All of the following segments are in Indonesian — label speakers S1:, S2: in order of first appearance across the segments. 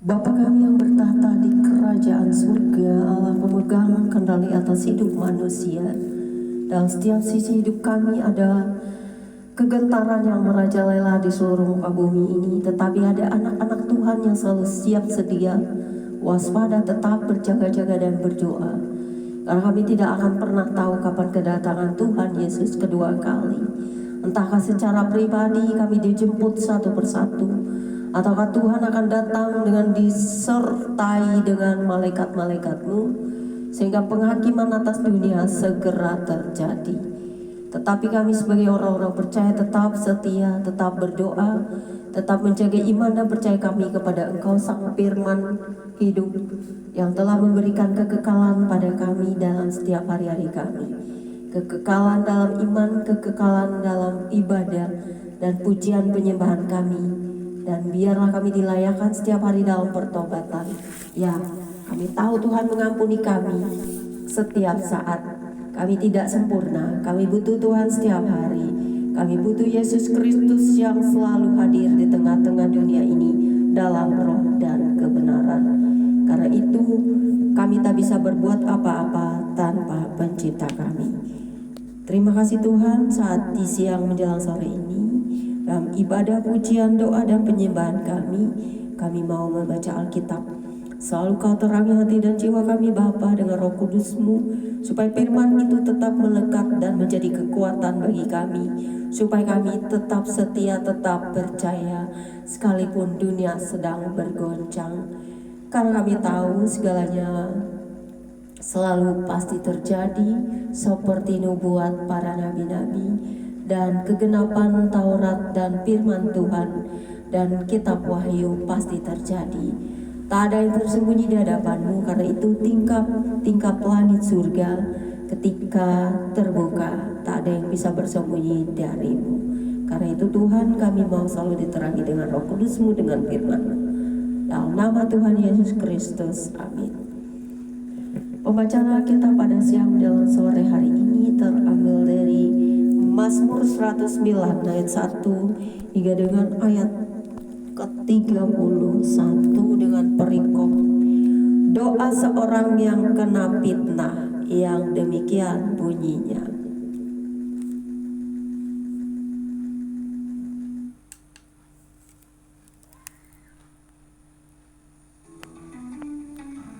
S1: Bapa kami yang bertahta di kerajaan surga, Allah pemegang kendali atas hidup manusia. Dalam setiap sisi hidup kami ada kegentaran yang merajalela di seluruh muka bumi ini, tetapi ada anak-anak Tuhan yang selalu siap sedia, waspada, tetap berjaga-jaga dan berdoa. Karena kami tidak akan pernah tahu kapan kedatangan Tuhan Yesus kedua kali. Entahkah secara pribadi kami dijemput satu persatu, ataukah Tuhan akan datang dengan disertai dengan malaikat-malaikat-Mu, sehingga penghakiman atas dunia segera terjadi. Tetapi kami sebagai orang-orang percaya tetap setia, tetap berdoa, tetap menjaga iman dan percaya kami kepada Engkau Sang Firman hidup yang telah memberikan kekekalan pada kami dalam setiap hari-hari kami. Kekekalan dalam iman, kekekalan dalam ibadah dan pujian penyembahan kami. Dan biarlah kami dilayakkan setiap hari dalam pertobatan. Ya, kami tahu Tuhan mengampuni kami setiap saat. Kami tidak sempurna, kami butuh Tuhan setiap hari. Kami butuh Yesus Kristus yang selalu hadir di tengah-tengah dunia ini dalam roh dan kebenaran. Karena itu kami tak bisa berbuat apa-apa tanpa pencipta kami. Terima kasih Tuhan, saat di siang menjelang sore ini dalam ibadah, pujian, doa, dan penyembahan kami mau membaca Alkitab. Selalu Kau terangi hati dan jiwa kami Bapa dengan Roh Kudus-Mu, supaya firman itu tetap melekat dan menjadi kekuatan bagi kami, supaya kami tetap setia, tetap percaya sekalipun dunia sedang bergoncang. Karena kami tahu segalanya selalu pasti terjadi seperti nubuat para nabi-nabi dan kegenapan Taurat dan firman Tuhan dan kitab Wahyu pasti terjadi. Tak ada yang tersembunyi di hadapan-Mu, karena itu tingkap langit surga ketika terbuka, tak ada yang bisa bersembunyi dari-Mu. Karena itu Tuhan, kami mau selalu diterangi dengan Roh Kudus-Mu, dengan firman-Mu. Dalam nama Tuhan Yesus Kristus, amin. Pembacaan kita pada siang menjelang sore hari ini terambil dari Mazmur 109 ayat 1 hingga dengan ayat ke-31 dengan perikop doa seorang yang kena fitnah, yang demikian bunyinya.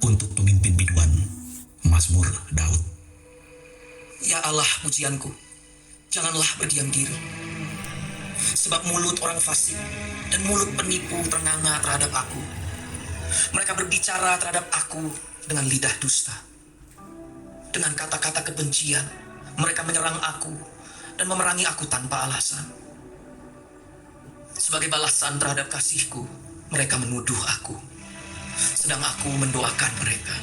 S2: Untuk pemimpin biduan, Mazmur Daud. Ya Allah, pujianku, janganlah berdiam diri. Sebab mulut orang fasik dan mulut penipu ternganga terhadap aku. Mereka berbicara terhadap aku dengan lidah dusta. Dengan kata-kata kebencian, mereka menyerang aku dan memerangi aku tanpa alasan. Sebagai balasan terhadap kasihku, mereka menuduh aku, sedang aku mendoakan mereka.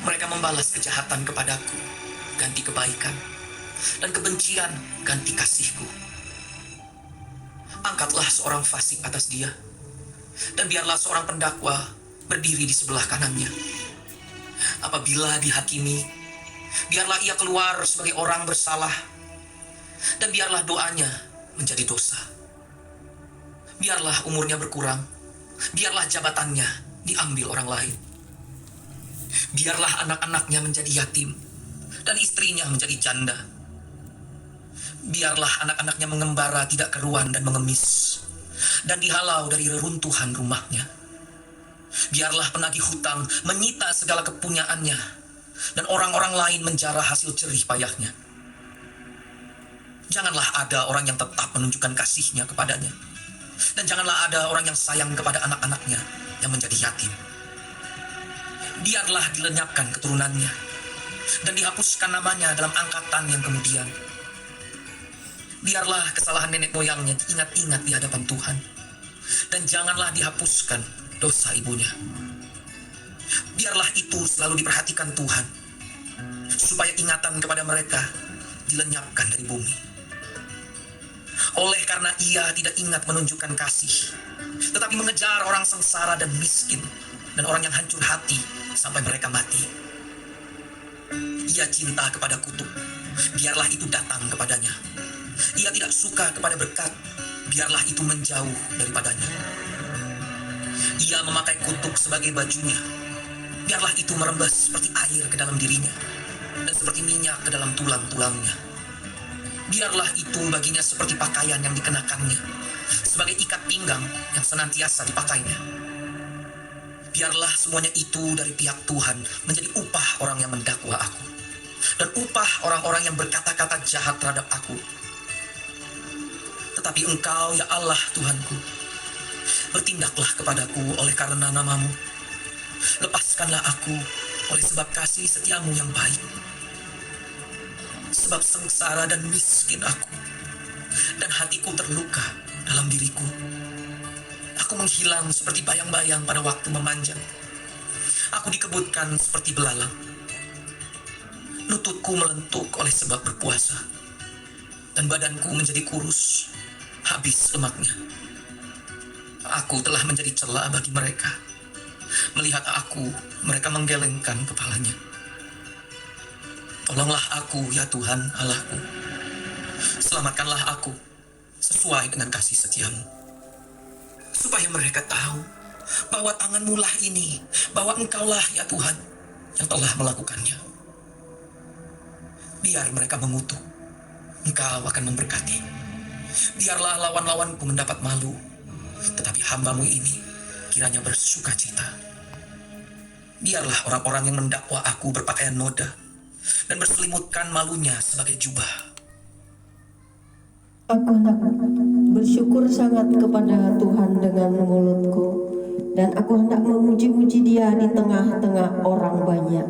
S2: Mereka membalas kejahatan kepadaku, ganti kebaikan, dan kebencian ganti kasihku. Angkatlah seorang fasik atas dia, dan biarlah seorang pendakwa berdiri di sebelah kanannya. Apabila dihakimi, biarlah ia keluar sebagai orang bersalah, dan biarlah doanya menjadi dosa. Biarlah umurnya berkurang, biarlah jabatannya diambil orang lain. Biarlah anak-anaknya menjadi yatim, dan istrinya menjadi janda. Biarlah anak-anaknya mengembara tidak keruan dan mengemis, dan dihalau dari reruntuhan rumahnya. Biarlah penagih hutang menyita segala kepunyaannya, dan orang-orang lain menjarah hasil jerih payahnya. Janganlah ada orang yang tetap menunjukkan kasihnya kepadanya, dan janganlah ada orang yang sayang kepada anak-anaknya yang menjadi yatim. Biarlah dilenyapkan keturunannya, dan dihapuskan namanya dalam angkatan yang kemudian. Biarlah kesalahan nenek moyangnya diingat-ingat di hadapan Tuhan, dan janganlah dihapuskan dosa ibunya. Biarlah itu selalu diperhatikan Tuhan, supaya ingatan kepada mereka dilenyapkan dari bumi. Oleh karena ia tidak ingat menunjukkan kasih, tetapi mengejar orang sengsara dan miskin, dan orang yang hancur hati sampai mereka mati. Ia cinta kepada kutuk, biarlah itu datang kepadanya. Ia tidak suka kepada berkat, biarlah itu menjauh daripadanya. Ia memakai kutuk sebagai bajunya. Biarlah itu merembas seperti air ke dalam dirinya, dan seperti minyak ke dalam tulang-tulangnya. Biarlah itu baginya seperti pakaian yang dikenakannya, sebagai ikat pinggang yang senantiasa dipakainya. Biarlah semuanya itu dari pihak Tuhan menjadi upah orang yang mendakwa aku, dan upah orang-orang yang berkata-kata jahat terhadap aku. Tetapi Engkau, ya Allah Tuhanku, bertindaklah kepadaku oleh karena namamu. Lepaskanlah aku oleh sebab kasih setiamu yang baik. Sebab sengsara dan miskin aku, dan hatiku terluka dalam diriku. Aku menghilang seperti bayang-bayang pada waktu memanjang. Aku dikebutkan seperti belalang. Lututku melentuk oleh sebab berpuasa, dan badanku menjadi kurus, habis lemaknya. Aku telah menjadi celah bagi mereka. Melihat aku, mereka menggelengkan kepalanya. Tolonglah aku, ya Tuhan Allahku. Selamatkanlah aku sesuai dengan kasih setiamu. Supaya mereka tahu bahwa tangan-Mu lah ini, bahwa Engkaulah, ya Tuhan, yang telah melakukannya. Biar mereka mengutuk, Engkau akan memberkati. Biarlah lawan-lawanku mendapat malu, tetapi hamba-Mu ini kiranya bersuka cita. Biarlah orang-orang yang mendakwa aku berpakaian noda dan berselimutkan malunya sebagai jubah.
S1: Aku hendak bersyukur sangat kepada Tuhan dengan mulutku, dan aku hendak memuji-muji Dia di tengah-tengah orang banyak.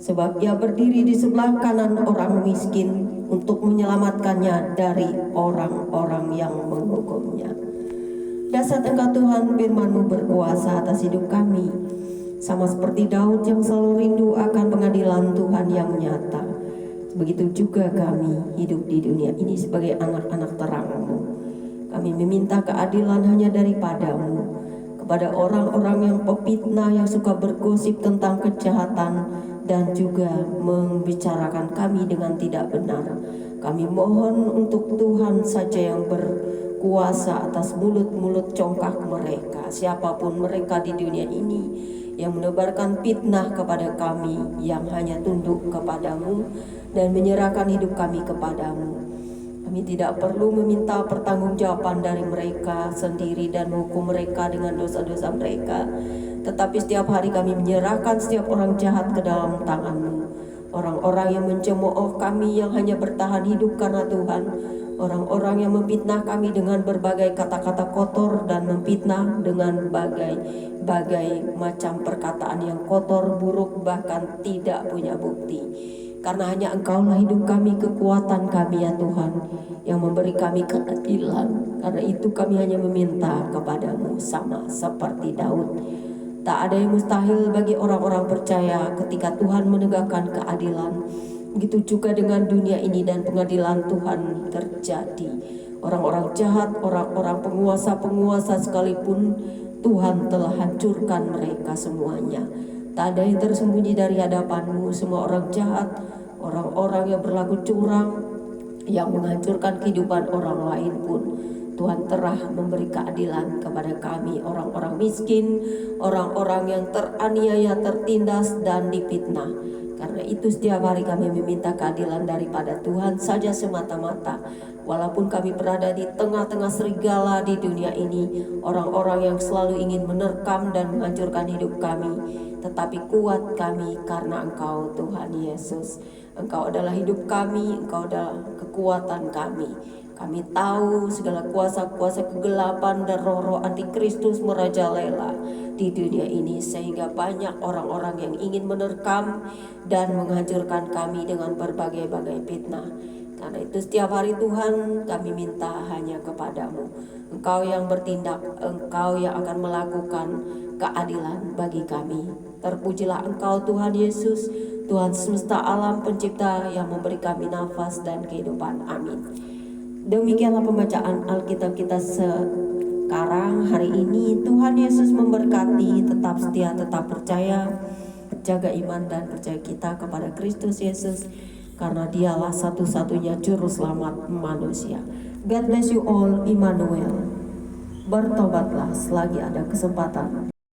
S1: Sebab Ia berdiri di sebelah kanan orang miskin untuk menyelamatkannya dari orang-orang yang menghukumnya. Dasar Engkau Tuhan, firman-Mu berkuasa atas hidup kami, sama seperti Daud yang selalu rindu akan pengadilan Tuhan yang nyata. Begitu juga kami hidup di dunia ini sebagai anak-anak terang-Mu. Kami meminta keadilan hanya daripada-Mu kepada orang-orang yang pefitnah, yang suka bergosip tentang kejahatan dan juga membicarakan kami dengan tidak benar. Kami mohon untuk Tuhan saja yang berkuasa atas mulut-mulut congkak mereka, siapapun mereka di dunia ini yang menebarkan fitnah kepada kami, yang hanya tunduk kepada-Mu dan menyerahkan hidup kami kepada-Mu. Kami tidak perlu meminta pertanggungjawaban dari mereka sendiri dan menghukum mereka dengan dosa-dosa mereka, tetapi setiap hari kami menyerahkan setiap orang jahat ke dalam tangan-Mu. Orang-orang yang mencemooh kami yang hanya bertahan hidup karena Tuhan, orang-orang yang memfitnah kami dengan berbagai kata-kata kotor dan memfitnah dengan bagai macam perkataan yang kotor, buruk, bahkan tidak punya bukti. Karena hanya Engkau-lah hidup kami, kekuatan kami, ya Tuhan, yang memberi kami keadilan. Karena itu kami hanya meminta kepada-Mu sama seperti Daud. Tak ada yang mustahil bagi orang-orang percaya ketika Tuhan menegakkan keadilan. Begitu juga dengan dunia ini dan pengadilan Tuhan terjadi. Orang-orang jahat, orang-orang penguasa-penguasa sekalipun, Tuhan telah hancurkan mereka semuanya. Tak ada yang tersembunyi dari hadapan-Mu. Semua orang jahat, orang-orang yang berlaku curang, yang menghancurkan kehidupan orang lain pun, Tuhan telah memberi keadilan kepada kami, orang-orang miskin, orang-orang yang teraniaya, tertindas, dan difitnah. Karena itu setiap hari kami meminta keadilan daripada Tuhan saja semata-mata. Walaupun kami berada di tengah-tengah serigala di dunia ini, orang-orang yang selalu ingin menerkam dan menghancurkan hidup kami, tetapi kuat kami karena Engkau, Tuhan Yesus. Engkau adalah hidup kami, Engkau adalah kekuatan kami. Kami tahu segala kuasa-kuasa kegelapan dan roh-roh antikristus merajalela di dunia ini, sehingga banyak orang-orang yang ingin menerkam dan menghancurkan kami dengan berbagai-bagai fitnah. Karena itu setiap hari Tuhan kami minta hanya kepada-Mu. Engkau yang bertindak, Engkau yang akan melakukan keadilan bagi kami. Terpujilah Engkau Tuhan Yesus, Tuhan semesta alam pencipta yang memberi kami nafas dan kehidupan. Amin. Demikianlah pembacaan Alkitab kita sekarang hari ini. Tuhan Yesus memberkati. Tetap setia, tetap percaya, jaga iman dan percaya kita kepada Kristus Yesus, karena Dialah satu-satunya juru selamat manusia. God bless you all. Immanuel. Bertobatlah selagi ada kesempatan.